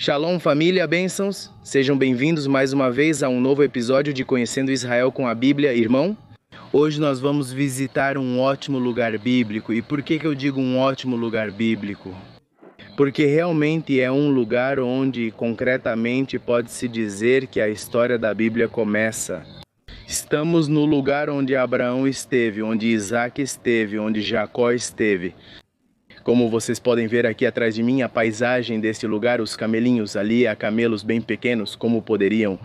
Shalom, família, bênçãos. Sejam bem-vindos mais uma vez a um novo episódio de Conhecendo Israel com a Bíblia, irmão. Hoje nós vamos visitar um ótimo lugar bíblico. E por que eu digo um ótimo lugar bíblico? Porque realmente é um lugar onde, concretamente, pode-se dizer que a história da Bíblia começa. Estamos no lugar onde Abraão esteve, onde Isaac esteve, onde Jacó esteve. Como vocês podem ver aqui atrás de mim, a paisagem desse lugar, os camelinhos ali, há camelos bem pequenos, como poderiam.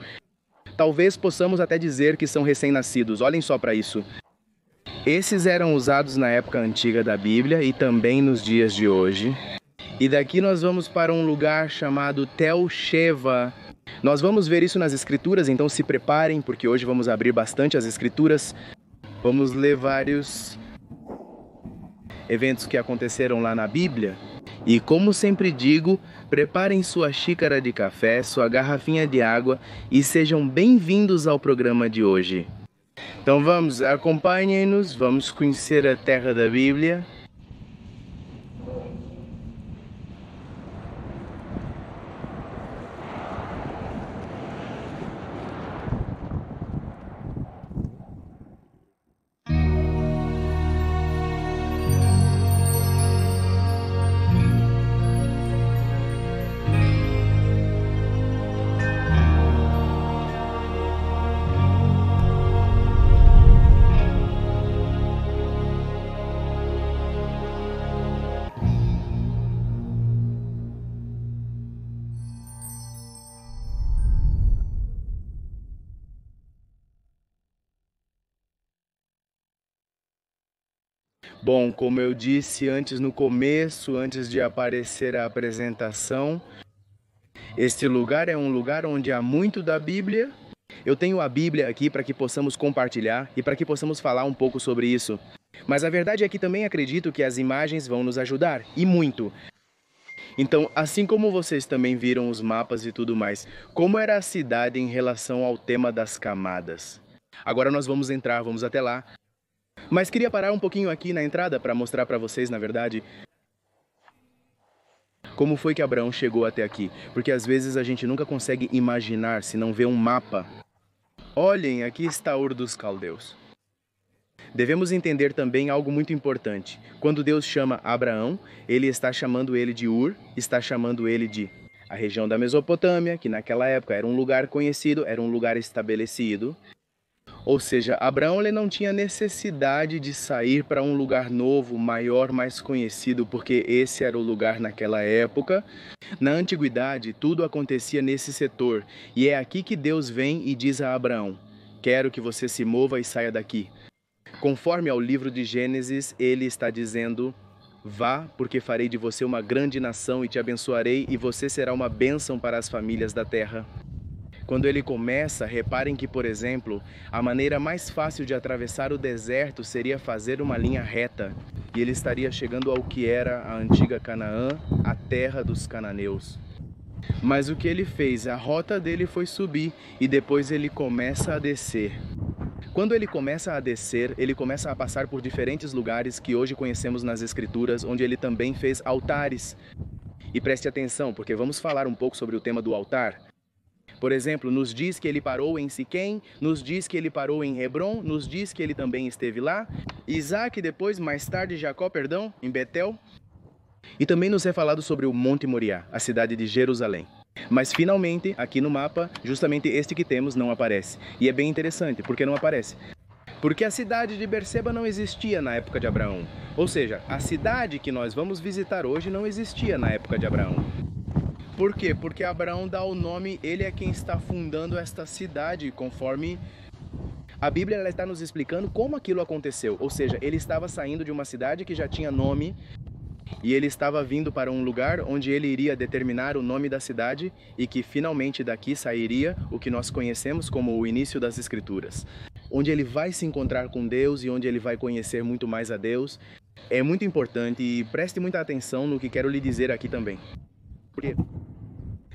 Talvez possamos até dizer que são recém-nascidos, olhem só para isso. Esses eram usados na época antiga da Bíblia e também nos dias de hoje. E daqui nós vamos para um lugar chamado Tel Sheva. Nós vamos ver isso nas Escrituras, então se preparem, porque hoje vamos abrir bastante as Escrituras. Vamos ler vários eventos que aconteceram lá na Bíblia. E como sempre digo, preparem sua xícara de café, sua garrafinha de água e sejam bem-vindos ao programa de hoje. Então vamos, acompanhem-nos, vamos conhecer a terra da Bíblia. Bom, como eu disse antes no começo, antes de aparecer a apresentação, este lugar é um lugar onde há muito da Bíblia. Eu tenho a Bíblia aqui para que possamos compartilhar e para que possamos falar um pouco sobre isso. Mas a verdade é que também acredito que as imagens vão nos ajudar, e muito. Então, assim como vocês também viram os mapas e tudo mais, como era a cidade em relação ao tema das camadas? Agora nós vamos entrar, vamos até lá. Mas queria parar um pouquinho aqui na entrada para mostrar para vocês, na verdade, como foi que Abraão chegou até aqui. Porque às vezes a gente nunca consegue imaginar se não vê um mapa. Olhem, aqui está Ur dos Caldeus. Devemos entender também algo muito importante. Quando Deus chama Abraão, ele está chamando ele de Ur, está chamando ele de a região da Mesopotâmia, que naquela época era um lugar conhecido, era um lugar estabelecido. Ou seja, Abraão ele não tinha necessidade de sair para um lugar novo, maior, mais conhecido, porque esse era o lugar naquela época. Na antiguidade, tudo acontecia nesse setor. E é aqui que Deus vem e diz a Abraão: quero que você se mova e saia daqui. Conforme ao livro de Gênesis, ele está dizendo: vá, porque farei de você uma grande nação e te abençoarei, e você será uma bênção para as famílias da terra. Quando ele começa, reparem que, por exemplo, a maneira mais fácil de atravessar o deserto seria fazer uma linha reta, e ele estaria chegando ao que era a antiga Canaã, a terra dos cananeus. Mas o que ele fez? A rota dele foi subir, e depois ele começa a descer. Quando ele começa a descer, ele começa a passar por diferentes lugares que hoje conhecemos nas Escrituras, onde ele também fez altares. E preste atenção, porque vamos falar um pouco sobre o tema do altar. Por exemplo, nos diz que ele parou em Siquém, nos diz que ele parou em Hebron, nos diz que ele também esteve lá. Isaac depois, mais tarde, Jacó, em Betel. E também nos é falado sobre o Monte Moriá, a cidade de Jerusalém. Mas finalmente, aqui no mapa, justamente este que temos não aparece. E é bem interessante, por que não aparece? Porque a cidade de Berseba não existia na época de Abraão. Ou seja, a cidade que nós vamos visitar hoje não existia na época de Abraão. Por quê? Porque Abraão dá o nome, ele é quem está fundando esta cidade, conforme a Bíblia ela está nos explicando como aquilo aconteceu. Ou seja, ele estava saindo de uma cidade que já tinha nome e ele estava vindo para um lugar onde ele iria determinar o nome da cidade e que finalmente daqui sairia o que nós conhecemos como o início das Escrituras. Onde ele vai se encontrar com Deus e onde ele vai conhecer muito mais a Deus. É muito importante e preste muita atenção no que quero lhe dizer aqui também.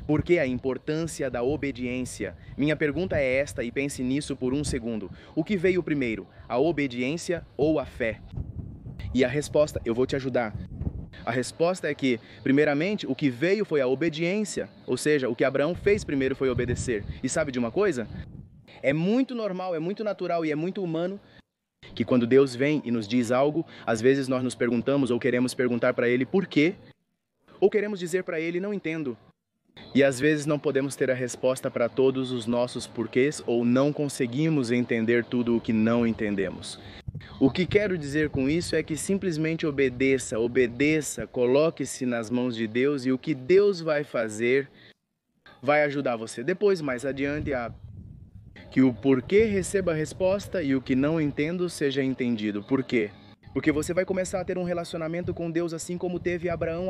Porque a importância da obediência. Minha pergunta é esta e pense nisso por um segundo. O que veio primeiro, a obediência ou a fé? E a resposta, eu vou te ajudar. A resposta é que, primeiramente, o que veio foi a obediência, ou seja, o que Abraão fez primeiro foi obedecer. E sabe de uma coisa? É muito normal, é muito natural e é muito humano que quando Deus vem e nos diz algo, às vezes nós nos perguntamos ou queremos perguntar para Ele por quê, ou queremos dizer para Ele não entendo. E às vezes não podemos ter a resposta para todos os nossos porquês ou não conseguimos entender tudo o que não entendemos. O que quero dizer com isso é que simplesmente obedeça, coloque-se nas mãos de Deus e o que Deus vai fazer vai ajudar você. Depois, mais adiante, que o porquê receba a resposta e o que não entendo seja entendido. Por quê? Porque você vai começar a ter um relacionamento com Deus assim como teve Abraão.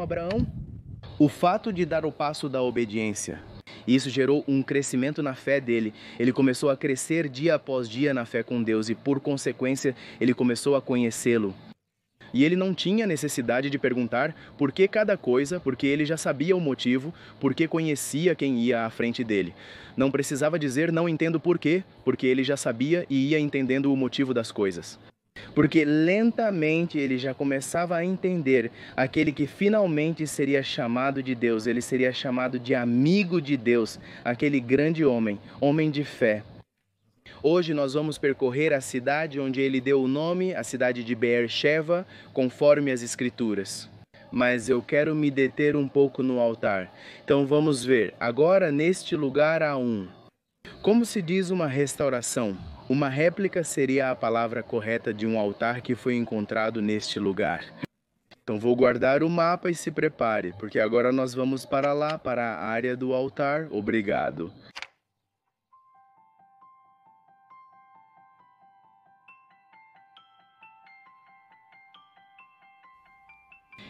O fato de dar o passo da obediência, isso gerou um crescimento na fé dele. Ele começou a crescer dia após dia na fé com Deus e, por consequência, ele começou a conhecê-lo. E ele não tinha necessidade de perguntar por que cada coisa, porque ele já sabia o motivo, porque conhecia quem ia à frente dele. Não precisava dizer não entendo por quê, porque ele já sabia e ia entendendo o motivo das coisas. Porque lentamente ele já começava a entender aquele que finalmente seria chamado de Deus, ele seria chamado de amigo de Deus, aquele grande homem de fé. Hoje nós vamos percorrer a cidade onde ele deu o nome, a cidade de Beer-sheva, conforme as Escrituras. Mas eu quero me deter um pouco no altar. Então vamos ver, agora neste lugar há como se diz uma restauração? Uma réplica seria a palavra correta de um altar que foi encontrado neste lugar. Então vou guardar o mapa e se prepare, porque agora nós vamos para lá, para a área do altar. Obrigado.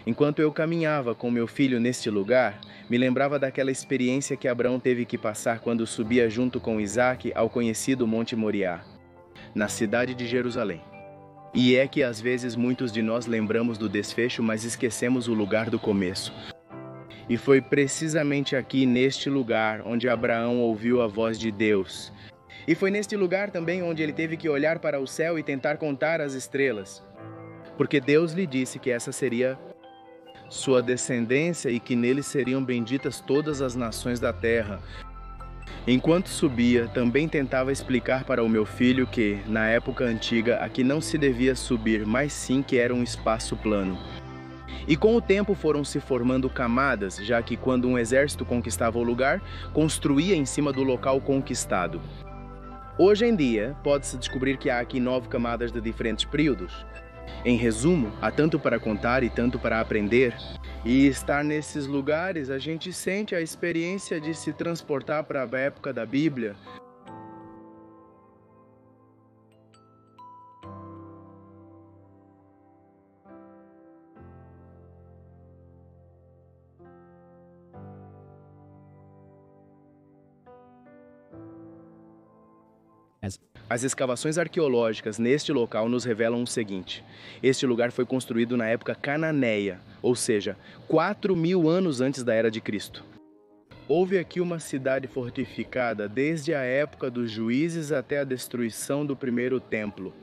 Enquanto eu caminhava com meu filho neste lugar, me lembrava daquela experiência que Abraão teve que passar quando subia junto com Isaque ao conhecido Monte Moriá, na cidade de Jerusalém. E é que às vezes muitos de nós lembramos do desfecho, mas esquecemos o lugar do começo. E foi precisamente aqui, neste lugar, onde Abraão ouviu a voz de Deus. E foi neste lugar também onde ele teve que olhar para o céu e tentar contar as estrelas. Porque Deus lhe disse que essa seria sua descendência e que nele seriam benditas todas as nações da terra. Enquanto subia, também tentava explicar para o meu filho que, na época antiga, aqui não se devia subir, mas sim que era um espaço plano. E com o tempo foram se formando camadas, já que quando um exército conquistava o lugar, construía em cima do local conquistado. Hoje em dia, pode-se descobrir que há aqui 9 camadas de diferentes períodos. Em resumo, há tanto para contar e tanto para aprender. E estar nesses lugares, a gente sente a experiência de se transportar para a época da Bíblia. As escavações arqueológicas neste local nos revelam o seguinte: este lugar foi construído na época cananeia, ou seja, 4.000 anos antes da Era de Cristo. Houve aqui uma cidade fortificada desde a época dos juízes até a destruição do primeiro templo.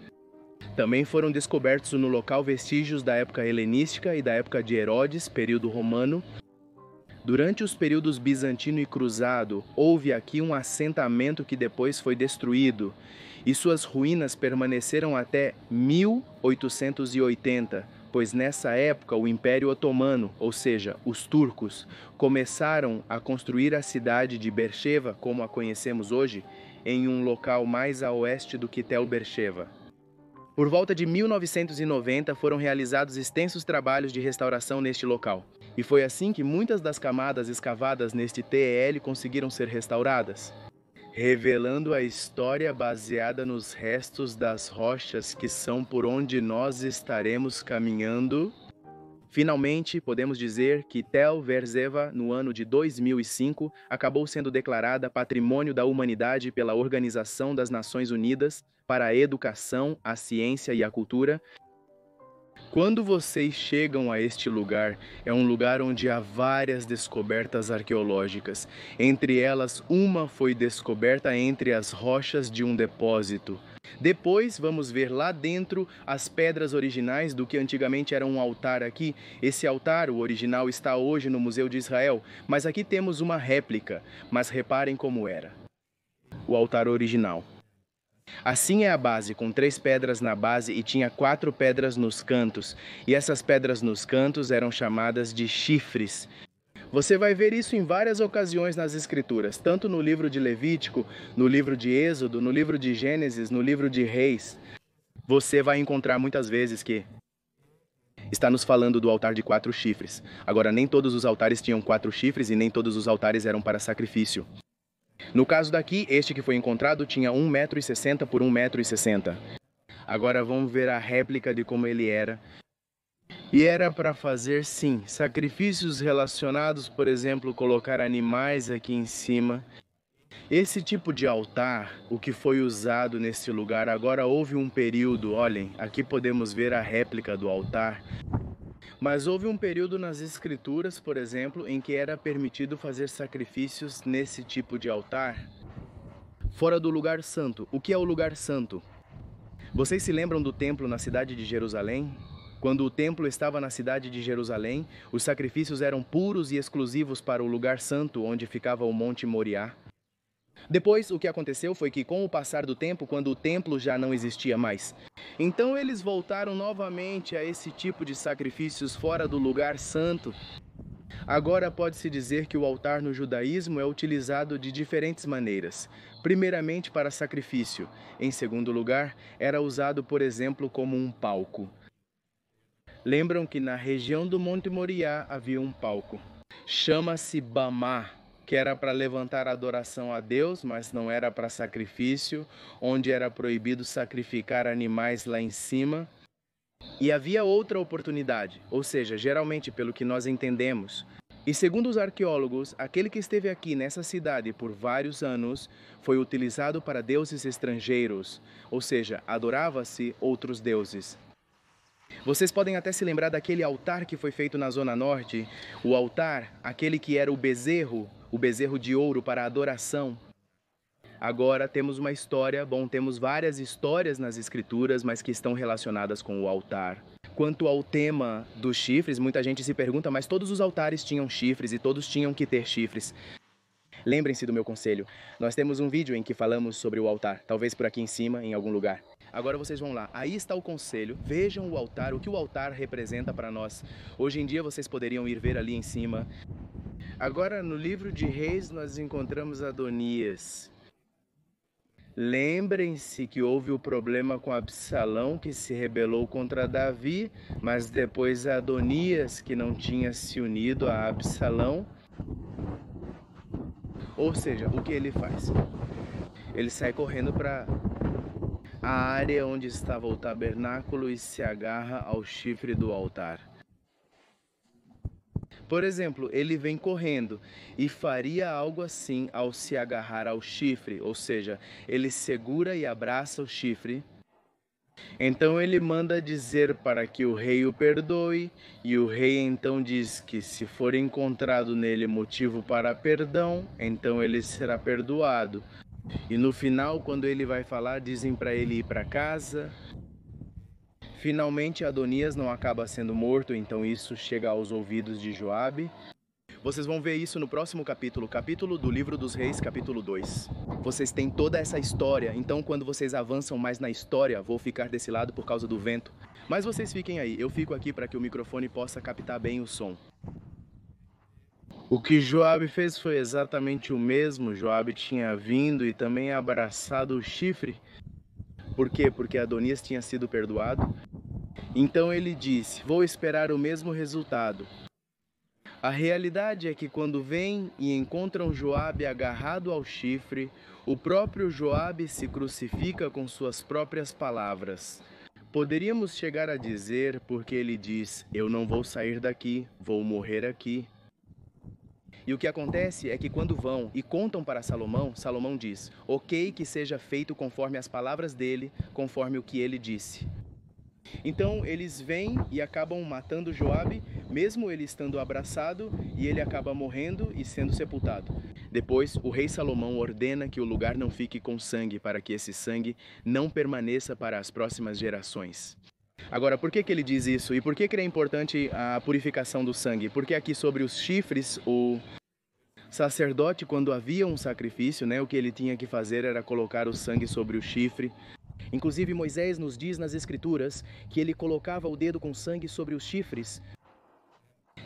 Também foram descobertos no local vestígios da época helenística e da época de Herodes, período romano. Durante os períodos bizantino e cruzado, houve aqui um assentamento que depois foi destruído, e suas ruínas permaneceram até 1880, pois nessa época o Império Otomano, ou seja, os turcos, começaram a construir a cidade de Beer-sheva, como a conhecemos hoje, em um local mais a oeste do que Tel Beer-sheva. Por volta de 1990 foram realizados extensos trabalhos de restauração neste local. E foi assim que muitas das camadas escavadas neste TEL conseguiram ser restauradas, revelando a história baseada nos restos das rochas que são por onde nós estaremos caminhando. Finalmente, podemos dizer que Tel Beer-sheva, no ano de 2005, acabou sendo declarada Patrimônio da Humanidade pela Organização das Nações Unidas para a Educação, a Ciência e a Cultura. Quando vocês chegam a este lugar, é um lugar onde há várias descobertas arqueológicas. Entre elas, uma foi descoberta entre as rochas de um depósito. Depois vamos ver lá dentro as pedras originais do que antigamente era um altar aqui. Esse altar, o original, está hoje no Museu de Israel, mas aqui temos uma réplica. Mas reparem como era o altar original. Assim é a base, com 3 pedras na base e tinha 4 pedras nos cantos. E essas pedras nos cantos eram chamadas de chifres. Você vai ver isso em várias ocasiões nas Escrituras, tanto no livro de Levítico, no livro de Êxodo, no livro de Gênesis, no livro de Reis. Você vai encontrar muitas vezes que está nos falando do altar de 4 chifres. Agora, nem todos os altares tinham 4 chifres e nem todos os altares eram para sacrifício. No caso daqui, este que foi encontrado tinha 1,60 m por 1,60 m. Agora vamos ver a réplica de como ele era. E era para fazer, sim, sacrifícios relacionados, por exemplo, colocar animais aqui em cima. Esse tipo de altar, o que foi usado nesse lugar, agora houve um período, olhem, aqui podemos ver a réplica do altar. Mas houve um período nas Escrituras, por exemplo, em que era permitido fazer sacrifícios nesse tipo de altar, fora do lugar santo. O que é o lugar santo? Vocês se lembram do templo na cidade de Jerusalém? Quando o templo estava na cidade de Jerusalém, os sacrifícios eram puros e exclusivos para o lugar santo, onde ficava o Monte Moriá. Depois, o que aconteceu foi que, com o passar do tempo, quando o templo já não existia mais, então eles voltaram novamente a esse tipo de sacrifícios fora do lugar santo. Agora pode-se dizer que o altar no judaísmo é utilizado de diferentes maneiras. Primeiramente para sacrifício. Em segundo lugar, era usado, por exemplo, como um palco. Lembram que na região do Monte Moriá havia um palco. Chama-se Bamá, que era para levantar adoração a Deus, mas não era para sacrifício, onde era proibido sacrificar animais lá em cima. E havia outra oportunidade, ou seja, geralmente pelo que nós entendemos. E segundo os arqueólogos, aquele que esteve aqui nessa cidade por vários anos foi utilizado para deuses estrangeiros, ou seja, adorava-se outros deuses. Vocês podem até se lembrar daquele altar que foi feito na Zona Norte, o altar, aquele que era o bezerro de ouro para adoração. Agora temos uma história, temos várias histórias nas Escrituras, mas que estão relacionadas com o altar. Quanto ao tema dos chifres, muita gente se pergunta, mas todos os altares tinham chifres e todos tinham que ter chifres. Lembrem-se do meu conselho, nós temos um vídeo em que falamos sobre o altar, talvez por aqui em cima, em algum lugar. Agora vocês vão lá, aí está o conselho, vejam o altar, o que o altar representa para nós. Hoje em dia vocês poderiam ir ver ali em cima. Agora no livro de Reis nós encontramos Adonias. Lembrem-se que houve o problema com Absalão, que se rebelou contra Davi, mas depois Adonias, que não tinha se unido a Absalão. Ou seja, o que ele faz? Ele sai correndo para a área onde estava o tabernáculo e se agarra ao chifre do altar. Por exemplo, ele vem correndo e faria algo assim ao se agarrar ao chifre, ou seja, ele segura e abraça o chifre. Então ele manda dizer para que o rei o perdoe, e o rei então diz que se for encontrado nele motivo para perdão, então ele será perdoado. E no final, quando ele vai falar, dizem para ele ir para casa. Finalmente Adonias não acaba sendo morto, então isso chega aos ouvidos de Joabe. Vocês vão ver isso no próximo capítulo do livro dos Reis, capítulo 2. Vocês têm toda essa história, então quando vocês avançam mais na história, vou ficar desse lado por causa do vento. Mas vocês fiquem aí, eu fico aqui para que o microfone possa captar bem o som. O que Joabe fez foi exatamente o mesmo. Joabe tinha vindo e também abraçado o chifre. Por quê? Porque Adonias tinha sido perdoado. Então ele disse, vou esperar o mesmo resultado. A realidade é que quando vêm e encontram Joabe agarrado ao chifre, o próprio Joabe se crucifica com suas próprias palavras. Poderíamos chegar a dizer, porque ele diz, eu não vou sair daqui, vou morrer aqui. E o que acontece é que quando vão e contam para Salomão, Salomão diz, ok, que seja feito conforme as palavras dele, conforme o que ele disse. Então eles vêm e acabam matando Joabe, mesmo ele estando abraçado, e ele acaba morrendo e sendo sepultado. Depois, o rei Salomão ordena que o lugar não fique com sangue, para que esse sangue não permaneça para as próximas gerações. Agora, por que ele diz isso? E por que é importante a purificação do sangue? Porque aqui sobre os chifres, o sacerdote, quando havia um sacrifício, o que ele tinha que fazer era colocar o sangue sobre o chifre. Inclusive, Moisés nos diz nas Escrituras que ele colocava o dedo com sangue sobre os chifres.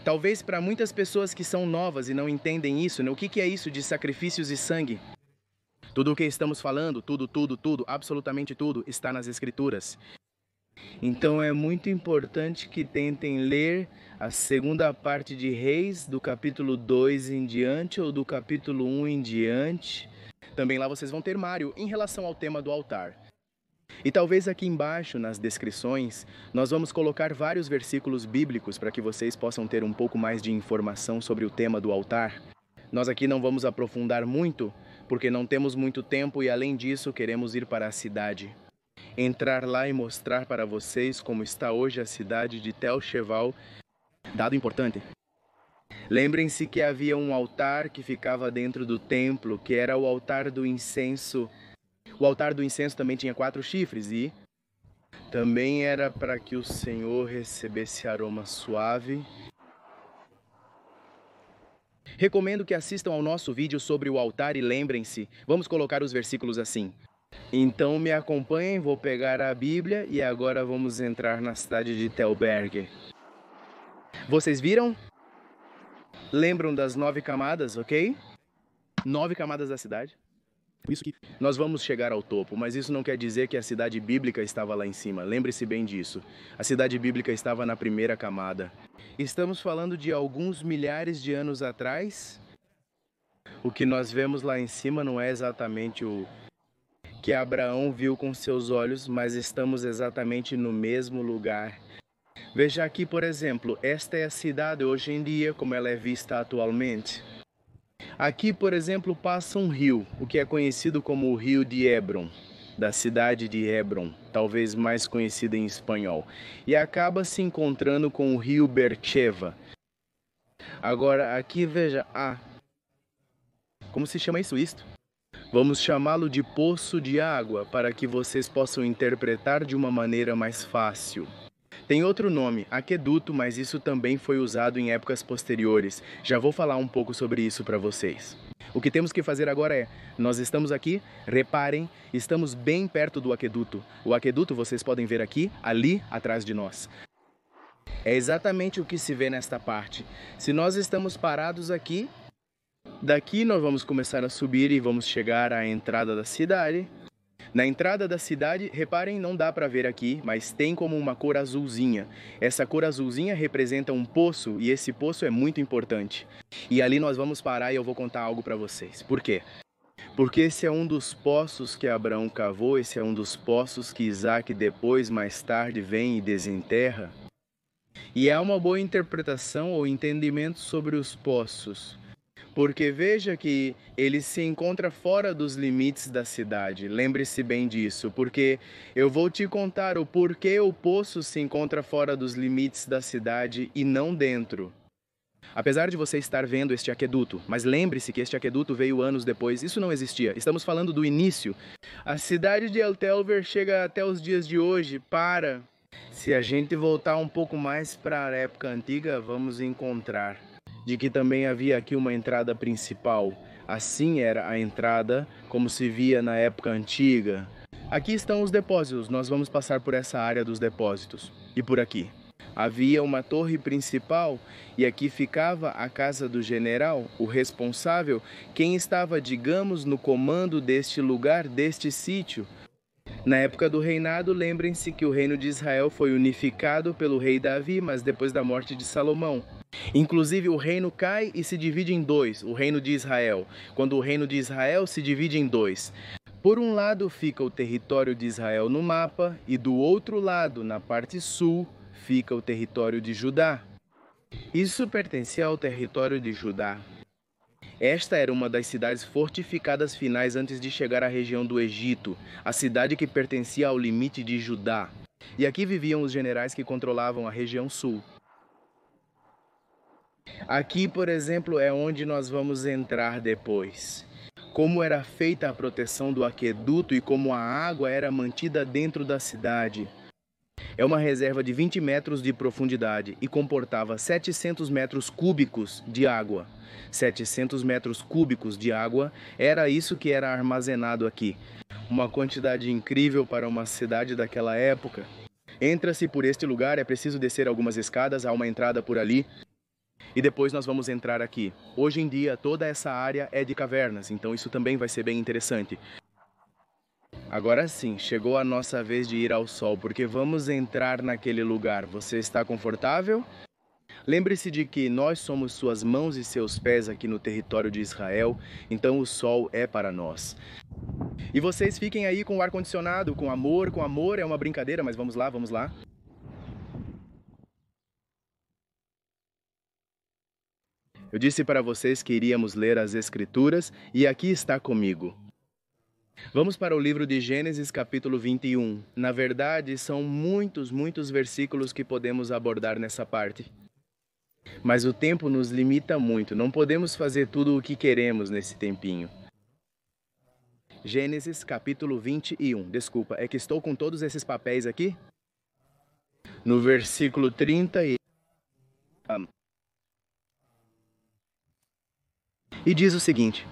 Talvez para muitas pessoas que são novas e não entendem isso, o que é isso de sacrifícios e sangue? Tudo o que estamos falando, tudo, absolutamente tudo, está nas Escrituras. Então é muito importante que tentem ler a segunda parte de Reis, do capítulo 2 em diante ou do capítulo 1 em diante. Também lá vocês vão ter Mário em relação ao tema do altar. E talvez aqui embaixo, nas descrições, nós vamos colocar vários versículos bíblicos para que vocês possam ter um pouco mais de informação sobre o tema do altar. Nós aqui não vamos aprofundar muito, porque não temos muito tempo e além disso queremos ir para a cidade. Entrar lá e mostrar para vocês como está hoje a cidade de Tel Sheval. Dado importante. Lembrem-se que havia um altar que ficava dentro do templo, que era o altar do incenso. O altar do incenso também tinha 4 chifres e também era para que o Senhor recebesse aroma suave. Recomendo que assistam ao nosso vídeo sobre o altar e lembrem-se, vamos colocar os versículos assim. Então me acompanhem, vou pegar a Bíblia e agora vamos entrar na cidade de Telberg. Vocês viram? Lembram das 9 camadas, ok? 9 camadas da cidade. Por isso que nós vamos chegar ao topo, mas isso não quer dizer que a cidade bíblica estava lá em cima. Lembre-se bem disso. A cidade bíblica estava na primeira camada. Estamos falando de alguns milhares de anos atrás. O que nós vemos lá em cima não é exatamente o que Abraão viu com seus olhos, mas estamos exatamente no mesmo lugar. Veja aqui, por exemplo, esta é a cidade hoje em dia, como ela é vista atualmente. Aqui, por exemplo, passa um rio, o que é conhecido como o Rio de Hebron, da cidade de Hebron, talvez mais conhecida em espanhol, e acaba se encontrando com o Rio Bercheva. Agora, aqui veja, como se chama isso? Vamos chamá-lo de poço de água, para que vocês possam interpretar de uma maneira mais fácil. Tem outro nome, aqueduto, mas isso também foi usado em épocas posteriores. Já vou falar um pouco sobre isso para vocês. O que temos que fazer agora é, nós estamos aqui, reparem, estamos bem perto do aqueduto. O aqueduto vocês podem ver aqui, ali, atrás de nós. É exatamente o que se vê nesta parte. Se nós estamos parados aqui, daqui nós vamos começar a subir e vamos chegar à entrada da cidade. Na entrada da cidade, reparem, não dá para ver aqui, mas tem como uma cor azulzinha. Essa cor azulzinha representa um poço e esse poço é muito importante. E ali nós vamos parar e eu vou contar algo para vocês. Por quê? Porque esse é um dos poços que Abraão cavou, esse é um dos poços que Isaac depois, mais tarde, vem e desenterra. E há uma boa interpretação ou entendimento sobre os poços. Porque veja que ele se encontra fora dos limites da cidade. Lembre-se bem disso, porque eu vou te contar o porquê o poço se encontra fora dos limites da cidade e não dentro. Apesar de você estar vendo este aqueduto, mas lembre-se que este aqueduto veio anos depois, isso não existia. Estamos falando do início. A cidade de El Telver chega até os dias de hoje Se a gente voltar um pouco mais para a época antiga, vamos encontrar de que também havia aqui uma entrada principal. Assim era a entrada, como se via na época antiga. Aqui estão os depósitos, nós vamos passar por essa área dos depósitos. E por aqui. Havia uma torre principal e aqui ficava a casa do general, o responsável, quem estava, digamos, no comando deste lugar, deste sítio. Na época do reinado, lembrem-se que o reino de Israel foi unificado pelo rei Davi, mas depois da morte de Salomão. Inclusive o reino cai e se divide em 2, o reino de Israel. Quando o reino de Israel se divide em 2. Por um lado fica o território de Israel no mapa e do outro lado, na parte sul, fica o território de Judá. Isso pertencia ao território de Judá. Esta era uma das cidades fortificadas finais antes de chegar à região do Egito, a cidade que pertencia ao limite de Judá. E aqui viviam os generais que controlavam a região sul. Aqui, por exemplo, é onde nós vamos entrar depois. Como era feita a proteção do aqueduto e como a água era mantida dentro da cidade. É uma reserva de 20 metros de profundidade e comportava 700 metros cúbicos de água. 700 metros cúbicos de água, era isso que era armazenado aqui. Uma quantidade incrível para uma cidade daquela época. Entra-se por este lugar, é preciso descer algumas escadas, há uma entrada por ali. E depois nós vamos entrar aqui. Hoje em dia, toda essa área é de cavernas, então isso também vai ser bem interessante. Agora sim, chegou a nossa vez de ir ao sol, porque vamos entrar naquele lugar. Você está confortável? Lembre-se de que nós somos suas mãos e seus pés aqui no território de Israel, então o sol é para nós. E vocês fiquem aí com o ar-condicionado, com amor é uma brincadeira, mas vamos lá, vamos lá. Eu disse para vocês que iríamos ler as Escrituras e aqui está comigo. Vamos para o livro de Gênesis, capítulo 21. Na verdade, são muitos versículos que podemos abordar nessa parte. Mas o tempo nos limita muito, não podemos fazer tudo o que queremos nesse tempinho. Gênesis, capítulo 21. Desculpa, é que estou com todos esses papéis aqui? No versículo 30 e diz o seguinte: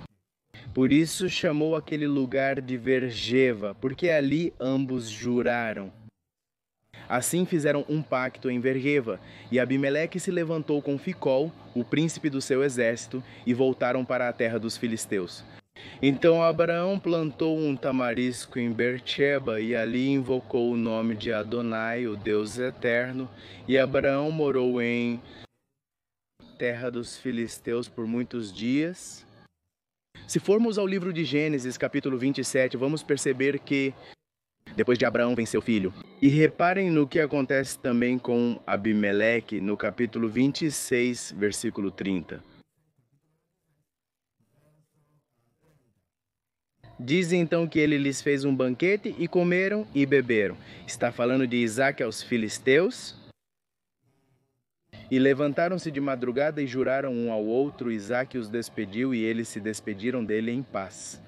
por isso chamou aquele lugar de Vergeva, porque ali ambos juraram. Assim fizeram um pacto em Vergeva, e Abimeleque se levantou com Ficol, o príncipe do seu exército, e voltaram para a terra dos filisteus. Então Abraão plantou um tamarisco em Beersheba, e ali invocou o nome de Adonai, o Deus eterno, e Abraão morou em terra dos filisteus por muitos dias. Se formos ao livro de Gênesis, capítulo 27, vamos perceber que depois de Abraão vem seu filho. E reparem no que acontece também com Abimeleque no capítulo 26, versículo 30. Diz então que ele lhes fez um banquete e comeram e beberam. Está falando de Isaque aos filisteus. E levantaram-se de madrugada e juraram um ao outro. Isaque os despediu e eles se despediram dele em paz.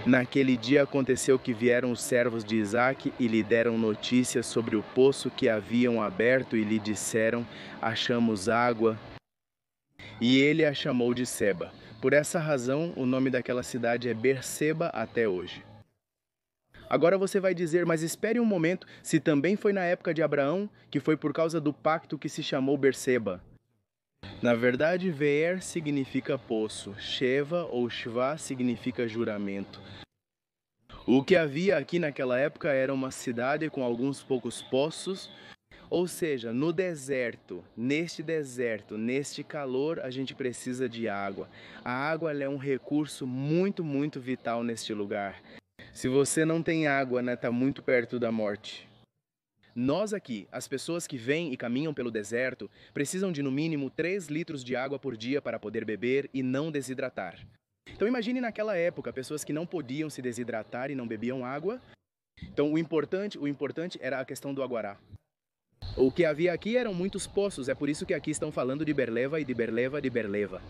Naquele dia aconteceu que vieram os servos de Isaque e lhe deram notícias sobre o poço que haviam aberto e lhe disseram: achamos água. E ele a chamou de Seba. Por essa razão, o nome daquela cidade é Berseba até hoje. Agora você vai dizer, mas espere um momento, se também foi na época de Abraão, que foi por causa do pacto que se chamou Berseba. Na verdade, Veer significa poço, Sheva ou Shva significa juramento. O que havia aqui naquela época era uma cidade com alguns poucos poços, ou seja, no deserto, neste calor, a gente precisa de água. A água é um recurso muito vital neste lugar. Se você não tem água, está muito perto da morte. Nós aqui, as pessoas que vêm e caminham pelo deserto, precisam de no mínimo 3 litros de água por dia para poder beber e não desidratar. Então imagine naquela época, pessoas que não podiam se desidratar e não bebiam água. Então o importante era a questão do aguará. O que havia aqui eram muitos poços, é por isso que aqui estão falando de Berleva e de Berleva de Berleva.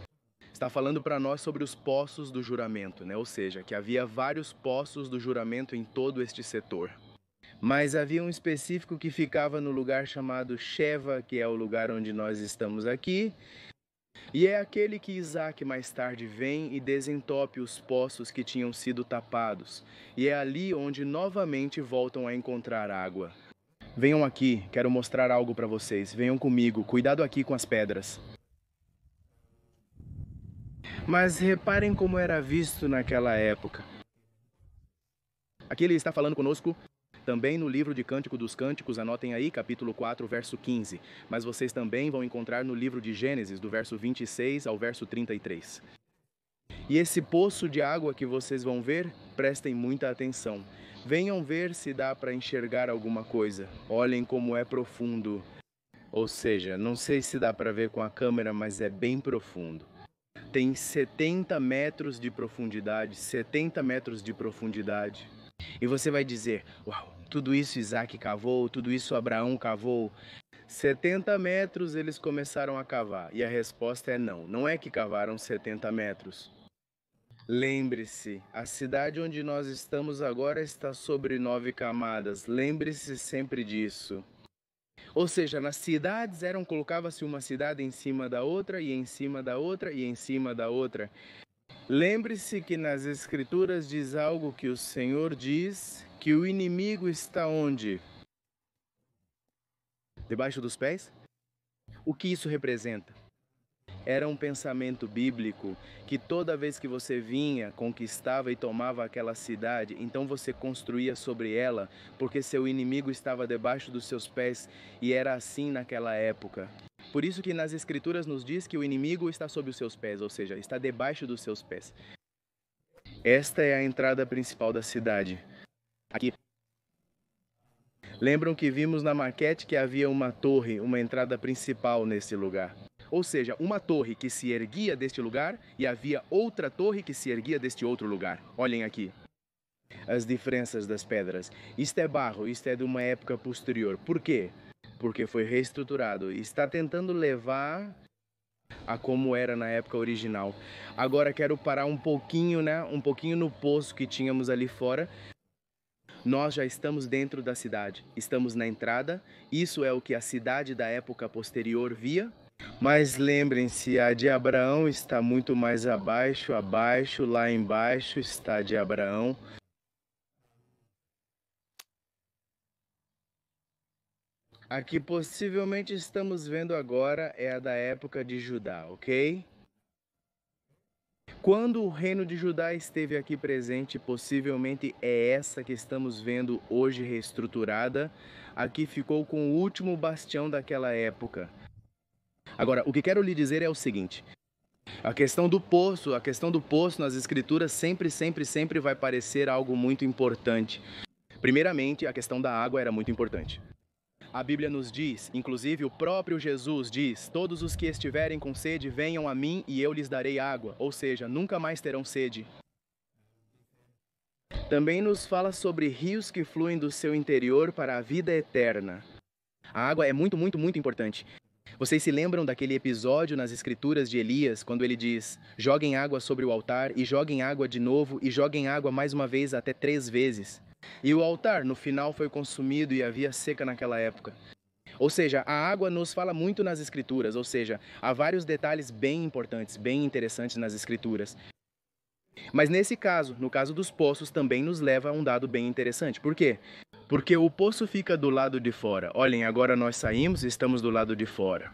Está falando para nós sobre os poços do juramento, né? Ou seja, que havia vários poços do juramento em todo este setor. Mas havia um específico que ficava no lugar chamado Sheva, que é o lugar onde nós estamos aqui. E é aquele que Isaque mais tarde vem e desentope os poços que tinham sido tapados. E é ali onde novamente voltam a encontrar água. Venham aqui, quero mostrar algo para vocês. Venham comigo, cuidado aqui com as pedras. Mas reparem como era visto naquela época. Aqui ele está falando conosco também no livro de Cântico dos Cânticos, anotem aí, capítulo 4, verso 15. Mas vocês também vão encontrar no livro de Gênesis, do verso 26 ao verso 33. E esse poço de água que vocês vão ver, prestem muita atenção. Venham ver se dá para enxergar alguma coisa. Olhem como é profundo. Ou seja, não sei se dá para ver com a câmera, mas é bem profundo. Tem 70 metros de profundidade, 70 metros de profundidade. E você vai dizer, uau, tudo isso Isaque cavou, tudo isso Abraão cavou. 70 metros eles começaram a cavar. E a resposta é não. Não é que cavaram 70 metros. Lembre-se, a cidade onde nós estamos agora está sobre 9 camadas. Lembre-se sempre disso. Ou seja, nas cidades colocava-se uma cidade em cima da outra, e em cima da outra, e em cima da outra. Lembre-se que nas Escrituras diz algo que o Senhor diz, que o inimigo está onde? Debaixo dos pés? O que isso representa? Era um pensamento bíblico que toda vez que você vinha, conquistava e tomava aquela cidade, então você construía sobre ela, porque seu inimigo estava debaixo dos seus pés, e era assim naquela época. Por isso que nas Escrituras nos diz que o inimigo está sob os seus pés, ou seja, está debaixo dos seus pés. Esta é a entrada principal da cidade. Aqui. Lembram que vimos na maquete que havia uma torre, uma entrada principal nesse lugar. Ou seja, uma torre que se erguia deste lugar e havia outra torre que se erguia deste outro lugar. Olhem aqui as diferenças das pedras. Isto é barro, isto é de uma época posterior. Por quê? Porque foi reestruturado e está tentando levar a como era na época original. Agora quero parar um pouquinho no poço que tínhamos ali fora. Nós já estamos dentro da cidade, estamos na entrada. Isso é o que a cidade da época posterior via. Mas lembrem-se, a de Abraão está muito mais abaixo, lá embaixo está a de Abraão. A que possivelmente estamos vendo agora é a da época de Judá, ok? Quando o reino de Judá esteve aqui presente, possivelmente é essa que estamos vendo hoje reestruturada. Aqui ficou com o último bastião daquela época. Agora, o que quero lhe dizer é o seguinte. A questão do poço nas Escrituras sempre vai parecer algo muito importante. Primeiramente, a questão da água era muito importante. A Bíblia nos diz, inclusive o próprio Jesus diz: todos os que estiverem com sede, venham a mim e eu lhes darei água. Ou seja, nunca mais terão sede. Também nos fala sobre rios que fluem do seu interior para a vida eterna. A água é muito importante. Vocês se lembram daquele episódio nas Escrituras de Elias, quando ele diz: joguem água sobre o altar, e joguem água de novo, e joguem água mais uma vez até 3 vezes. E o altar, no final, foi consumido e havia seca naquela época. Ou seja, a água nos fala muito nas Escrituras, ou seja, há vários detalhes bem importantes, bem interessantes nas Escrituras. Mas nesse caso, no caso dos poços, também nos leva a um dado bem interessante. Por quê? Porque o poço fica do lado de fora. Olhem, agora nós saímos e estamos do lado de fora.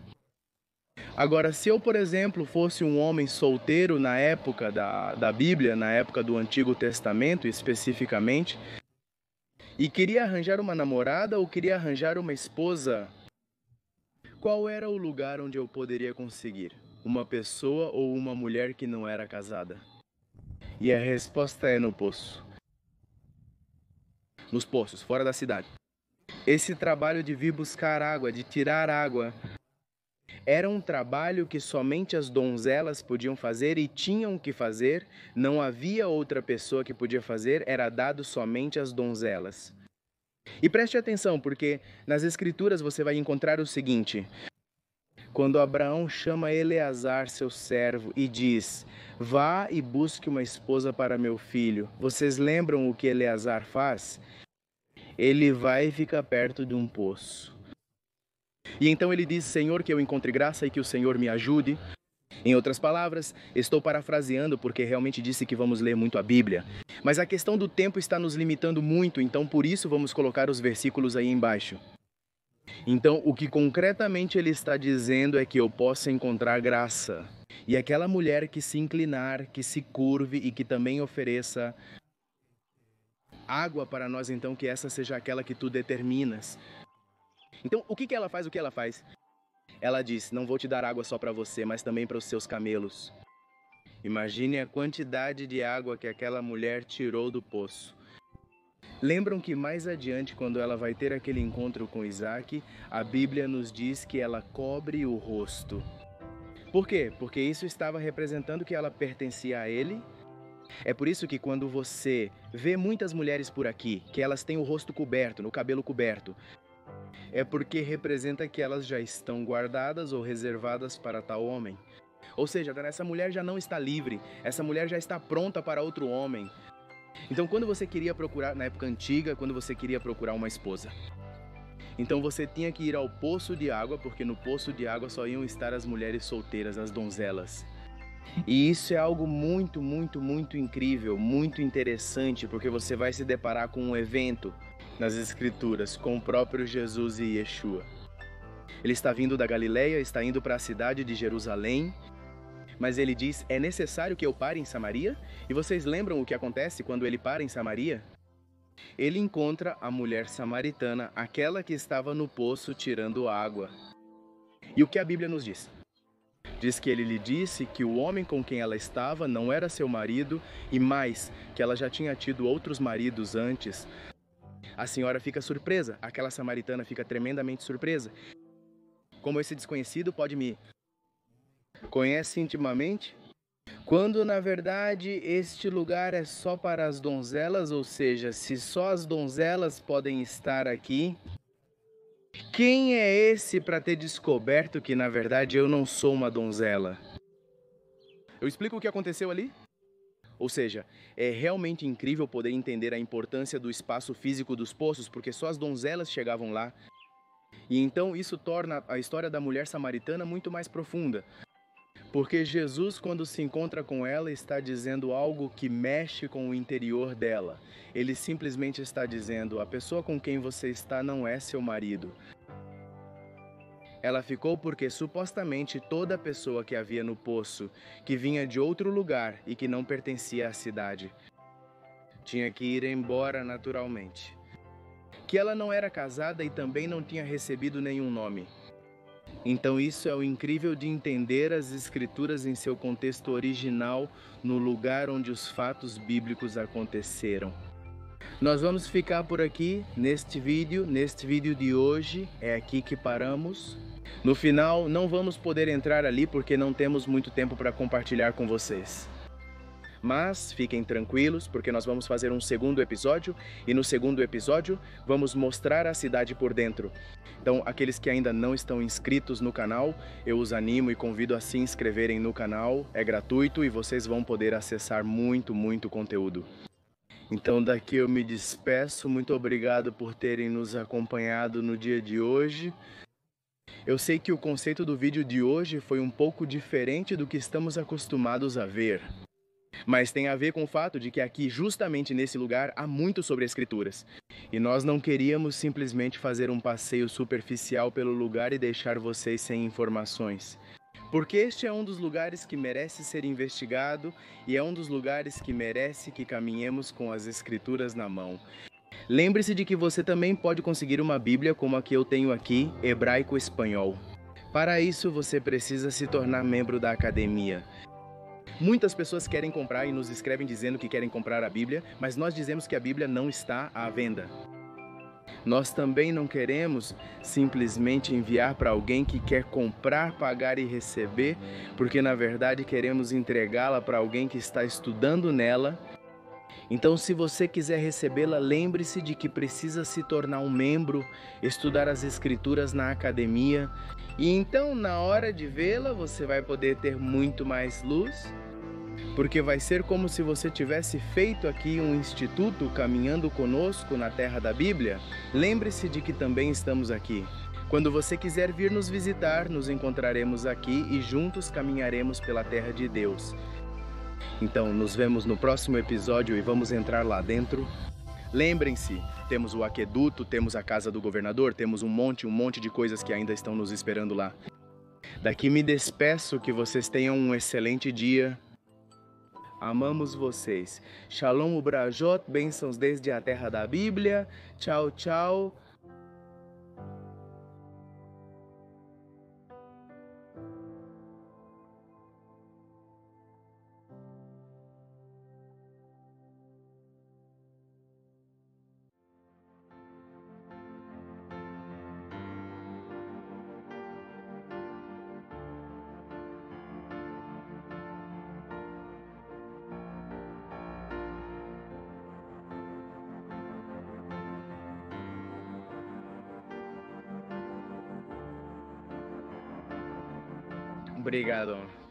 Agora, se eu, por exemplo, fosse um homem solteiro na época da Bíblia, na época do Antigo Testamento especificamente, e queria arranjar uma namorada ou queria arranjar uma esposa, qual era o lugar onde eu poderia conseguir? Uma pessoa ou uma mulher que não era casada? E a resposta é no poço. Nos poços, fora da cidade. Esse trabalho de vir buscar água, de tirar água, era um trabalho que somente as donzelas podiam fazer e tinham que fazer. Não havia outra pessoa que podia fazer, era dado somente às donzelas. E preste atenção, porque nas Escrituras você vai encontrar o seguinte: quando Abraão chama Eleazar, seu servo, e diz: vá e busque uma esposa para meu filho. Vocês lembram o que Eleazar faz? Ele vai e fica perto de um poço. E então ele diz: Senhor, que eu encontre graça e que o Senhor me ajude. Em outras palavras, estou parafraseando porque realmente disse que vamos ler muito a Bíblia. Mas a questão do tempo está nos limitando muito, então por isso vamos colocar os versículos aí embaixo. Então, o que concretamente ele está dizendo é que eu possa encontrar graça. E aquela mulher que se inclinar, que se curve e que também ofereça água para nós, então, que essa seja aquela que tu determinas. Então, o que ela faz? Ela diz: não vou te dar água só para você, mas também para os seus camelos. Imagine a quantidade de água que aquela mulher tirou do poço. Lembram que mais adiante, quando ela vai ter aquele encontro com Isaac, a Bíblia nos diz que ela cobre o rosto. Por quê? Porque isso estava representando que ela pertencia a ele. É por isso que quando você vê muitas mulheres por aqui, que elas têm o rosto coberto, no cabelo coberto, é porque representa que elas já estão guardadas ou reservadas para tal homem. Ou seja, essa mulher já não está livre, essa mulher já está pronta para outro homem. Então, quando você queria procurar, na época antiga, quando você queria procurar uma esposa, então você tinha que ir ao poço de água, porque no poço de água só iam estar as mulheres solteiras, as donzelas. E isso é algo muito, muito, muito incrível, muito interessante, porque você vai se deparar com um evento nas Escrituras, com o próprio Jesus e Yeshua. Ele está vindo da Galileia, está indo para a cidade de Jerusalém, mas ele diz, é necessário que eu pare em Samaria? E vocês lembram o que acontece quando ele para em Samaria? Ele encontra a mulher samaritana, aquela que estava no poço tirando água. E o que a Bíblia nos diz? Diz que ele lhe disse que o homem com quem ela estava não era seu marido e mais, que ela já tinha tido outros maridos antes. A senhora fica surpresa, aquela samaritana fica tremendamente surpresa. Como esse desconhecido pode me conhece intimamente? Quando na verdade este lugar é só para as donzelas, ou seja, se só as donzelas podem estar aqui, quem é esse para ter descoberto que na verdade eu não sou uma donzela? Eu explico o que aconteceu ali? Ou seja, é realmente incrível poder entender a importância do espaço físico dos poços, porque só as donzelas chegavam lá. E então isso torna a história da mulher samaritana muito mais profunda. Porque Jesus, quando se encontra com ela, está dizendo algo que mexe com o interior dela. Ele simplesmente está dizendo, a pessoa com quem você está não é seu marido. Ela ficou porque supostamente toda pessoa que havia no poço, que vinha de outro lugar e que não pertencia à cidade, tinha que ir embora naturalmente. Que ela não era casada e também não tinha recebido nenhum nome. Então isso é o incrível de entender as escrituras em seu contexto original, no lugar onde os fatos bíblicos aconteceram. Nós vamos ficar por aqui neste vídeo de hoje, é aqui que paramos. No final, não vamos poder entrar ali porque não temos muito tempo para compartilhar com vocês. Mas fiquem tranquilos, porque nós vamos fazer um segundo episódio, e no segundo episódio vamos mostrar a cidade por dentro. Então, aqueles que ainda não estão inscritos no canal, eu os animo e convido a se inscreverem no canal, é gratuito e vocês vão poder acessar muito conteúdo. Então daqui eu me despeço, muito obrigado por terem nos acompanhado no dia de hoje. Eu sei que o conceito do vídeo de hoje foi um pouco diferente do que estamos acostumados a ver. Mas tem a ver com o fato de que aqui, justamente nesse lugar, há muito sobre escrituras. E nós não queríamos simplesmente fazer um passeio superficial pelo lugar e deixar vocês sem informações. Porque este é um dos lugares que merece ser investigado e é um dos lugares que merece que caminhemos com as escrituras na mão. Lembre-se de que você também pode conseguir uma Bíblia como a que eu tenho aqui, hebraico-espanhol. Para isso, você precisa se tornar membro da academia. Muitas pessoas querem comprar e nos escrevem dizendo que querem comprar a Bíblia, mas nós dizemos que a Bíblia não está à venda. Nós também não queremos simplesmente enviar para alguém que quer comprar, pagar e receber, porque na verdade queremos entregá-la para alguém que está estudando nela. Então, se você quiser recebê-la, lembre-se de que precisa se tornar um membro, estudar as escrituras na academia, e então na hora de vê-la você vai poder ter muito mais luz, porque vai ser como se você tivesse feito aqui um instituto caminhando conosco na terra da Bíblia. Lembre-se de que também estamos aqui. Quando você quiser vir nos visitar, nos encontraremos aqui e juntos caminharemos pela terra de Deus. Então, nos vemos no próximo episódio e vamos entrar lá dentro. Lembrem-se, temos o aqueduto, temos a casa do governador, temos um monte de coisas que ainda estão nos esperando lá. Daqui me despeço, que vocês tenham um excelente dia. Amamos vocês. Shalom Ubrajot, bênçãos desde a terra da Bíblia. Tchau, tchau. Obrigado.